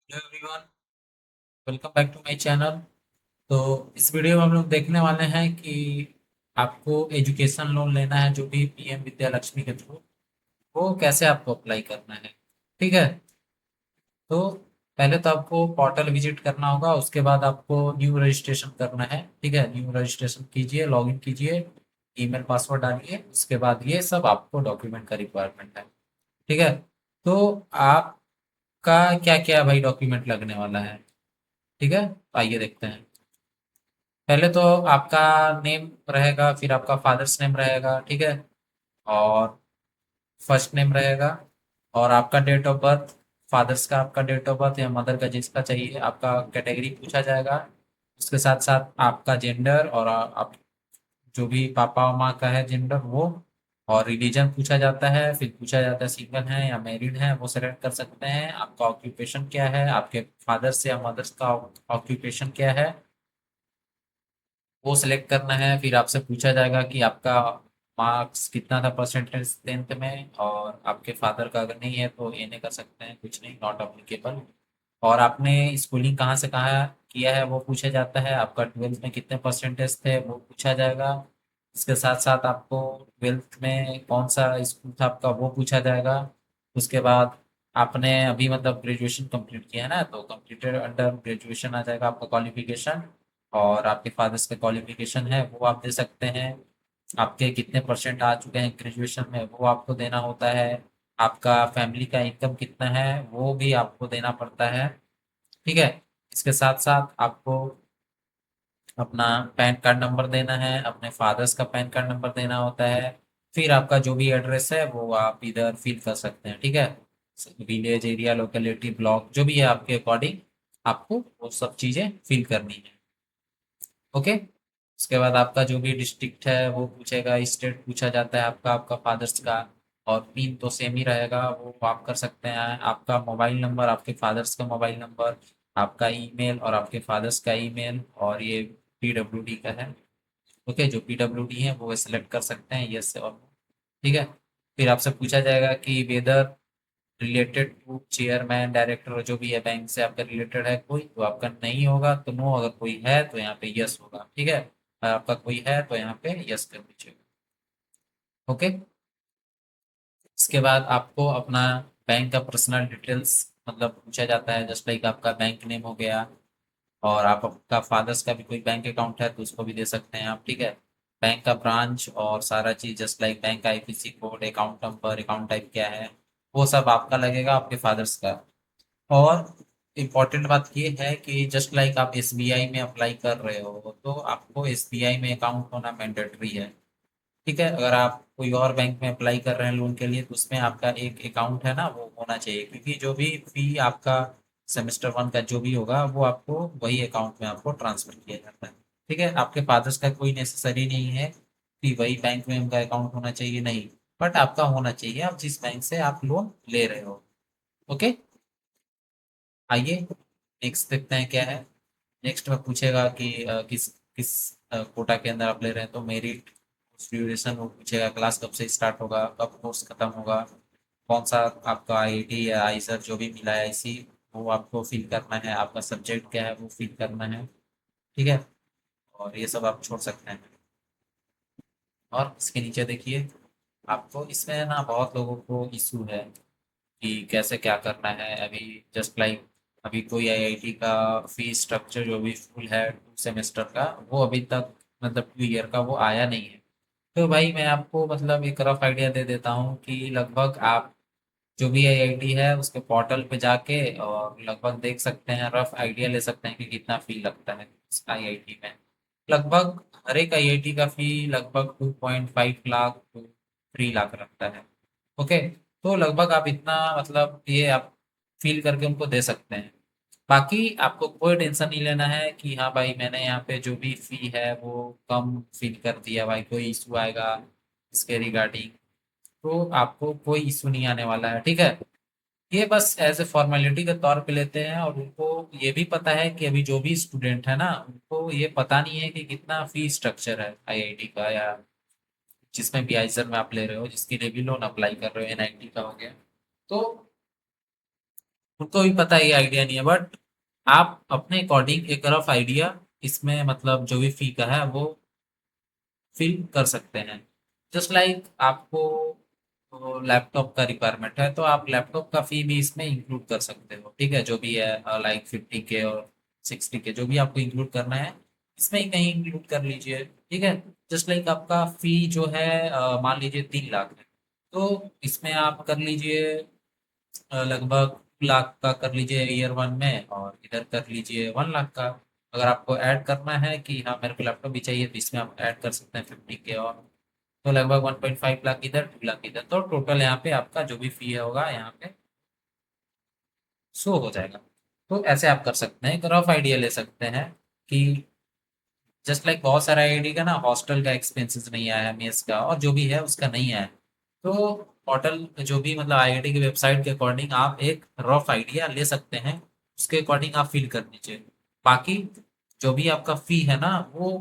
Hello everyone, welcome back to my channel. तो इस video में हम लोग देखने वाले हैं कि आपको एजुकेशन लोन लेना है जो भी पीएम विद्या लक्ष्मी के थ्रू, वो कैसे आपको अप्लाई करना है। ठीक है। तो पहले तो आपको पोर्टल विजिट करना होगा, उसके बाद आपको न्यू रजिस्ट्रेशन करना है। ठीक है, न्यू रजिस्ट्रेशन कीजिए, लॉगिन कीजिए, ईमेल पासवर्ड डालिए, उसके बाद ये सब आपको डॉक्यूमेंट का रिक्वायरमेंट है। ठीक है। तो आपका क्या क्या भाई डॉक्यूमेंट लगने वाला है। ठीक है, तो आइए देखते हैं। पहले तो आपका नेम रहेगा, फिर आपका फादर्स नेम रहेगा। ठीक है। और फर्स्ट नेम रहेगा, और आपका डेट ऑफ बर्थ, फादर्स का आपका डेट ऑफ बर्थ या मदर का जिसका चाहिए, आपका कैटेगरी पूछा जाएगा। उसके साथ साथ आपका जेंडर और आप जो भी पापा और माँ का है जेंडर वो, और रिलीजन पूछा जाता है। फिर पूछा जाता है सिंगल है या मैरिड है, वो सेलेक्ट कर सकते हैं। आपका ऑक्यूपेशन क्या है, आपके फादर्स या मदर्स का ऑक्यूपेशन क्या है, वो सिलेक्ट करना है। फिर आपसे पूछा जाएगा कि आपका मार्क्स कितना था परसेंटेज 10th में, और आपके फादर का अगर नहीं है तो एने कर सकते हैं, कुछ नहीं, नॉट अप्लीकेबल। और आपने स्कूलिंग कहाँ से कहाँ किया है वो पूछा जाता है। आपका 12th में कितने परसेंटेज थे वो पूछा जाएगा। इसके साथ साथ आपको 12th में कौन सा स्कूल था आपका वो पूछा जाएगा। उसके बाद आपने अभी मतलब ग्रेजुएशन कंप्लीट किया है ना, तो कंप्लीटेड अंडर ग्रेजुएशन आ जाएगा आपका क्वालिफिकेशन। और आपके फादर्स का क्वालिफिकेशन है वो आप दे सकते हैं। आपके कितने परसेंट आ चुके हैं ग्रेजुएशन में वो आपको देना होता है। आपका फैमिली का इनकम कितना है वो भी आपको देना पड़ता है। ठीक है। इसके साथ साथ आपको अपना पैन कार्ड नंबर देना है, अपने फादर्स का पैन कार्ड नंबर देना होता है। फिर आपका जो भी एड्रेस है वो आप इधर फिल कर सकते हैं। ठीक है, विलेज एरिया लोकेलिटी ब्लॉक जो भी है आपके अकॉर्डिंग आपको वो सब चीज़ें फिल करनी है। ओके। उसके बाद आपका जो भी डिस्ट्रिक्ट है वो पूछेगा, स्टेट पूछा जाता है आपका, आपका फादर्स का। और पिन तो सेम ही रहेगा, वो आप कर सकते हैं। आपका मोबाइल नंबर, आपके फादर्स का मोबाइल नंबर, आपका ईमेल और आपके फादर्स का ईमेल, और ये पीडब्ल्यूडी का है। ओके, जो पीडब्ल्यूडी है वो सिलेक्ट कर सकते हैं, यस और नो। ठीक है। फिर आपसे पूछा जाएगा कि whether related to chairman director जो भी है बैंक से आपका रिलेटेड है कोई, तो आपका नहीं होगा तो नो, अगर कोई है तो यहाँ पे यस होगा। ठीक है, अगर आपका कोई है तो यहाँ पे यस कर दीजिएगा। ओके। इसके बाद आपको अपना बैंक का पर्सनल डिटेल्स मतलब पूछा जाता है, जस्ट लाइक आपका बैंक नेम हो गया। और आप आपका फादर्स का भी कोई बैंक अकाउंट है तो उसको भी दे सकते हैं आप। ठीक है, बैंक का ब्रांच और सारा चीज, जस्ट लाइक बैंक का IPC code, account number, account type क्या है, वो सब आपका लगेगा, आपके फादर्स का। और इम्पॉर्टेंट बात ये है कि जस्ट लाइक आप एसबीआई में अप्लाई कर रहे हो तो आपको एसबीआई में अकाउंट होना मैंडेटरी है। ठीक है, अगर आप कोई और बैंक में अप्लाई कर रहे हैं लोन के लिए तो उसमें आपका एक अकाउंट है ना वो होना चाहिए, क्योंकि जो भी फी आपका सेमेस्टर 1 का जो भी होगा वो आपको वही अकाउंट में आपको ट्रांसफर किया जाता है। ठीक है, आपके फादर्स का कोई नेसेसरी नहीं है कि वही बैंक में उनका अकाउंट होना चाहिए, नहीं, बट आपका होना चाहिए, आप जिस बैंक से आप लोन ले रहे हो। ओके। आइए नेक्स्ट देखते हैं क्या है। नेक्स्ट में पूछेगा कि किस किस कोटा के अंदर आप ले रहे हैं, तो मेरिट, ड्यूरेशन वो पूछेगा, क्लास कब से स्टार्ट होगा, कब कोर्स खत्म होगा, कौन सा आपका आईआईटी या आईसर जो भी मिला है आईसी, वो आपको फिल करना है, आपका सब्जेक्ट क्या है वो फिल करना है। ठीक है, और ये सब आप छोड़ सकते हैं। और इसके नीचे देखिए, आपको इसमें ना बहुत लोगों को इशू है कि कैसे क्या करना है। अभी जस्ट लाइक अभी कोई आईआईटी का फी स्ट्रक्चर जो भी फुल है 2 सेमेस्टर का, वो अभी तक मतलब 2 ईयर का वो आया नहीं है। तो भाई मैं आपको मतलब एक रफ आइडिया दे देता हूँ कि लगभग आप जो भी आईआईटी है उसके पोर्टल पे जाके और लगभग देख सकते हैं, रफ आइडिया ले सकते हैं कि कितना फी लगता है इस आईआईटी में। लगभग हर एक आईआईटी का फी लगभग 2.5 लाख टू 3 लाख लगता है। ओके, तो लगभग आप इतना मतलब ये आप फील करके उनको दे सकते हैं। बाकी आपको कोई टेंशन नहीं लेना है कि हाँ भाई मैंने यहाँ पे जो भी फी है वो कम फील कर दिया, भाई कोई इशू आएगा इसके रिगार्डिंग, तो आपको कोई इशू नहीं आने वाला है। ठीक है, ये बस एज ए फॉर्मेलिटी के तौर पे लेते हैं, और उनको ये भी पता है कि अभी जो भी स्टूडेंट है ना उनको ये पता नहीं है कि कितना फी स्ट्रक्चर है आईआईटी का, या जिसमें भी आइजर में आप ले रहे हो, जिसके लिए भी लोन अप्लाई कर रहे हो, एनआईटी का हो गया। तो उनको भी पता है ये आइडिया नहीं है, बट आप अपने अकॉर्डिंग एक रफ आइडिया इसमें मतलब जो भी फी का है वो फिल कर सकते हैं। जस्ट लाइक आपको लैपटॉप का रिक्वायरमेंट है तो आप लैपटॉप का फी भी इसमें इंक्लूड कर सकते हो, ठीक है, जो भी है लाइक 50K और 60K जो भी आपको इंक्लूड करना है इसमें ही कहीं इंक्लूड कर लीजिए, ठीक है। जस्ट लाइक आपका फी जो है मान लीजिए 3 लाख है, तो इसमें आप कर लीजिए लगभग 2 लाख का कर लीजिए ईयर 1 में, और इधर कर लीजिए 1 लाख का। अगर आपको ऐड करना है कि हाँ मेरे को लैपटॉप भी चाहिए तो इसमें आप ऐड कर सकते हैं 50K, और तो लगभग 1.5 लाख इधर, 2 लाख इधर, तो टोटल यहाँ पे आपका जो भी फी होगा यहाँ पे शो हो जाएगा। तो ऐसे आप कर सकते हैं, एक रफ आइडिया ले सकते हैं कि जस्ट लाइक बहुत सारा आईआईटी का ना हॉस्टल का एक्सपेंसेस नहीं आया है, मेस का और जो भी है उसका नहीं आया है। तो होटल जो भी मतलब आईआईटी की वेबसाइट के अकॉर्डिंग आप एक रफ आइडिया ले सकते हैं, उसके अकॉर्डिंग आप फिल कर दीजिए। बाकी जो भी आपका फी है ना वो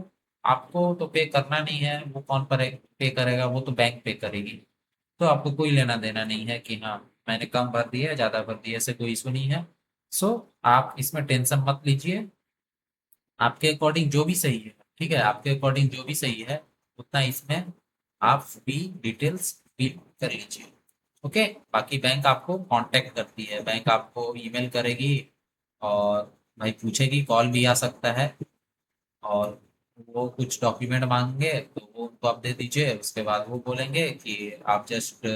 आपको तो पे करना नहीं है, वो कौन पर पे करेगा, वो तो बैंक पे करेगी। तो आपको कोई लेना देना नहीं है कि हाँ मैंने कम भर दिया ज़्यादा भर दिया, ऐसे कोई इशू नहीं है। सो आप इसमें टेंशन मत लीजिए, आपके अकॉर्डिंग जो भी सही है, ठीक है, आपके अकॉर्डिंग जो भी सही है उतना इसमें आप भी डिटेल्स फिल कर लीजिए। ओके। बाकी बैंक आपको कांटेक्ट करती है, बैंक आपको ईमेल करेगी और भाई पूछेगी, कॉल भी आ सकता है, और वो कुछ डॉक्यूमेंट मांगेंगे तो वो उनको आप दे दीजिए। उसके बाद वो बोलेंगे कि आप जस्ट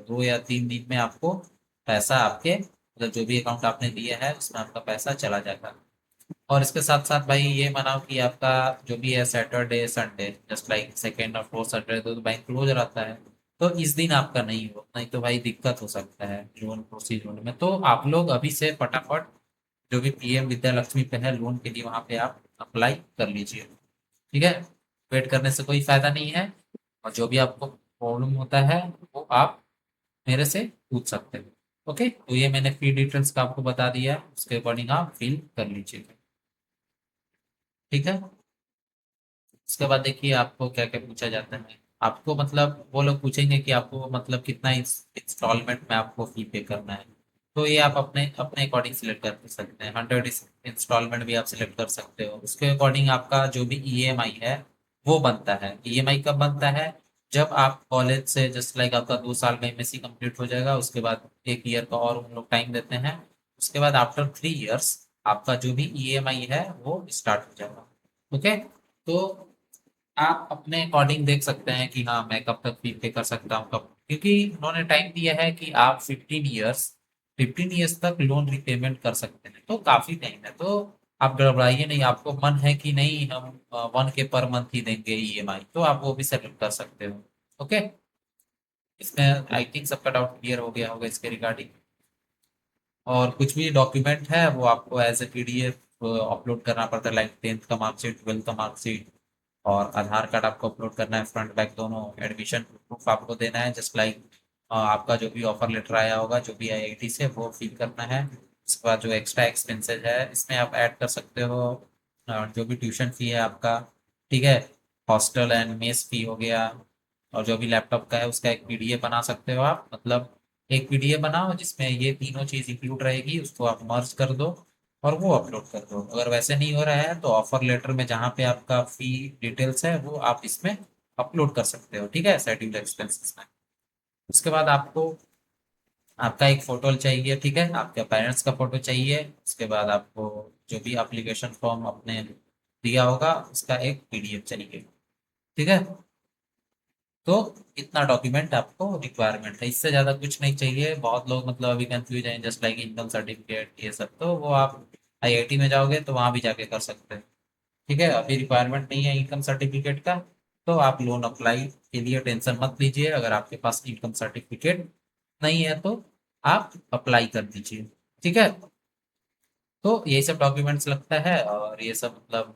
2 या 3 दिन में आपको पैसा आपके मतलब जो भी अकाउंट आपने दिया है उसमें आपका पैसा चला जाएगा। और इसके साथ साथ भाई ये मानो कि आपका जो भी है Saturday Sunday just like second और फोर्थ सैटरडे तो बैंक क्लोज रहता है, तो इस दिन आपका नहीं हो, नहीं तो भाई दिक्कत हो सकता है लोन प्रोसीड होने में। तो आप लोग अभी से फटाफट जो भी पीएम विद्या लक्ष्मी पे है लोन के लिए वहां पे आप अप्लाई कर लीजिए, ठीक है। वेट करने से कोई फायदा नहीं है, और जो भी आपको प्रॉब्लम होता है वो आप मेरे से पूछ सकते हो। ओके, तो ये मैंने फी डिटेल्स का आपको बता दिया है, उसके अकॉर्डिंग आप फिल कर लीजिएगा, ठीक है। उसके बाद देखिए आपको क्या क्या पूछा जाता है। आपको मतलब वो लोग पूछेंगे कि आपको मतलब कितना इंस्टॉलमेंट में आपको फी पे करना है, तो ये आप अपने अपने अकॉर्डिंग सिलेक्ट कर सकते हैं। 100 इंस्टॉलमेंट भी आप सिलेक्ट कर सकते हो, उसके अकॉर्डिंग आपका जो भी ईएमआई है वो बनता है। ईएमआई कब बनता है, जब आप कॉलेज से जस्ट लाइक आपका 2 साल में एमएससी कंप्लीट हो जाएगा, उसके बाद 1 ईयर का और हम लोग टाइम देते हैं, उसके बाद आफ्टर 3 इयर्स आपका जो भी ईएमआई है वो स्टार्ट हो जाएगा। ओके। तो आप अपने अकॉर्डिंग देख सकते हैं कि हाँ मैं कब तक फी पे कर सकता हूँ, कब, क्योंकि उन्होंने टाइम दिया है कि आप 15 ईयर्स तक लोन रिपेमेंट कर सकते हैं, तो काफी टाइम है। तो आप गड़बड़ाइए नहीं, आपको मन है कि नहीं हम 1K पर मंथ ही देंगे ईएमआई, तो आप वो भी सेटल कर सकते हो। ओके। इसमें आई थिंक सबका डाउट क्लियर हो गया होगा इसके रिगार्डिंग। और कुछ भी डॉक्यूमेंट है वो आपको एज ए पीडीएफ अपलोड करना पड़ता है, लाइक 10th का मार्कशीट, 12th का मार्कशीट, और आधार कार्ड आपको अपलोड करना है, फ्रंट बैक दोनों। एडमिशन प्रूफ आपको देना है, जस्ट लाइक आपका जो भी ऑफर लेटर आया होगा जो भी आईआईटी से वो फिल करना है। उसके बाद जो एक्स्ट्रा एक्सपेंसेस है इसमें आप ऐड कर सकते हो जो भी ट्यूशन फी है आपका, ठीक है, हॉस्टल एंड मेस फी हो गया, और जो भी लैपटॉप का है उसका एक पीडीएफ बना सकते हो आप, मतलब एक पीडीएफ बनाओ जिसमें ये तीनों चीज इंक्लूड रहेगी, उसको आप मर्ज कर दो और वो अपलोड कर दो। अगर वैसे नहीं हो रहा है तो ऑफर लेटर में जहाँ पे आपका फी डिटेल्स है वो आप इसमें अपलोड कर सकते हो, ठीक है, शेड्यूल एक्सपेंसेस में। उसके बाद आपको आपका एक फोटो चाहिए, ठीक है, आपके पेरेंट्स का फोटो चाहिए। उसके बाद आपको जो भी एप्लीकेशन फॉर्म आपने दिया होगा उसका एक पीडीएफ चाहिए, ठीक है। तो इतना डॉक्यूमेंट आपको रिक्वायरमेंट है, इससे ज़्यादा कुछ नहीं चाहिए। बहुत लोग मतलब अभी कंफ्यूज हैं, जस्ट लाइक इनकम सर्टिफिकेट ये सब, तो वो आप आईआईटी में जाओगे तो वहाँ भी जाके कर सकते हैं, ठीक है। अभी रिक्वायरमेंट नहीं है इनकम सर्टिफिकेट का, तो आप लोन अप्लाई के लिए टेंशन मत लीजिए। अगर आपके पास इनकम सर्टिफिकेट नहीं है तो आप अप्लाई कर दीजिए, ठीक है। तो यही सब डॉक्यूमेंट्स लगता है, और ये सब मतलब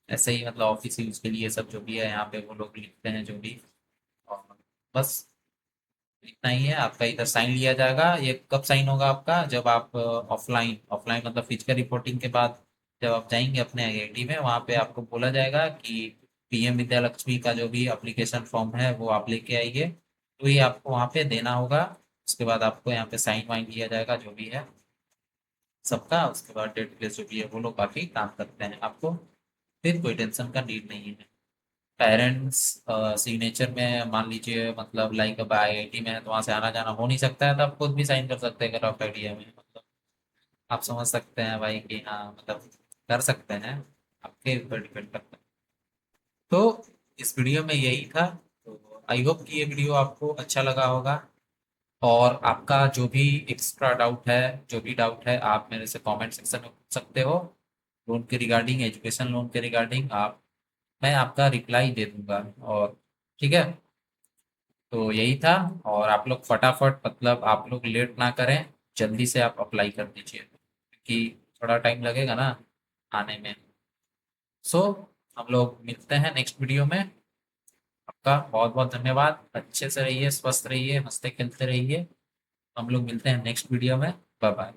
ऐसे ही मतलब ऑफिस यूज के लिए सब जो भी है यहाँ पे वो लोग लिखते हैं जो भी, और बस इतना ही है। आपका इधर साइन लिया जाएगा, ये कब साइन होगा आपका, जब आप ऑफलाइन ऑफलाइन मतलब फिजिकल रिपोर्टिंग के बाद जब आप जाएंगे अपने आईआईटी में, वहाँ पे आपको बोला जाएगा कि पीएम विद्या लक्ष्मी का जो भी एप्लीकेशन फॉर्म है वो आप लेके आइए, तो ये आपको वहाँ पे देना होगा। उसके बाद आपको यहाँ पे साइन वाइन लिया जाएगा जो भी है, सबका। उसके बाद डेट प्लेस जो भी है वो लोग बाकी काम करते हैं, आपको फिर कोई टेंशन का नीड नहीं है। पेरेंट्स सिग्नेचर में मान लीजिए, मतलब लाइक अब आईआईटी में है तो वहाँ से आना जाना हो नहीं सकता है, तो आप खुद भी साइन कर सकते हैं अगर आप आइडिया में, मतलब आप समझ सकते हैं भाई कि हाँ मतलब कर सकते हैं, आपके ऊपर डिपेंड करता है। तो इस वीडियो में यही था। तो आई होप कि ये वीडियो आपको अच्छा लगा होगा, और आपका जो भी एक्स्ट्रा डाउट है, जो भी डाउट है, आप मेरे से कमेंट सेक्शन में पूछ सकते हो। लोन के रिगार्डिंग, एजुकेशन लोन के रिगार्डिंग आप, मैं आपका रिप्लाई दे दूंगा। और ठीक है, तो यही था। और आप लोग फटाफट, मतलब आप लोग लेट ना करें, जल्दी से आप अप्लाई कर दीजिए, क्योंकि थोड़ा टाइम लगेगा ना आने में। सो हम लोग मिलते हैं नेक्स्ट वीडियो में। आपका बहुत बहुत धन्यवाद। अच्छे से रहिए, स्वस्थ रहिए, हंसते खेलते रहिए। हम लोग मिलते हैं नेक्स्ट वीडियो में। Bye bye.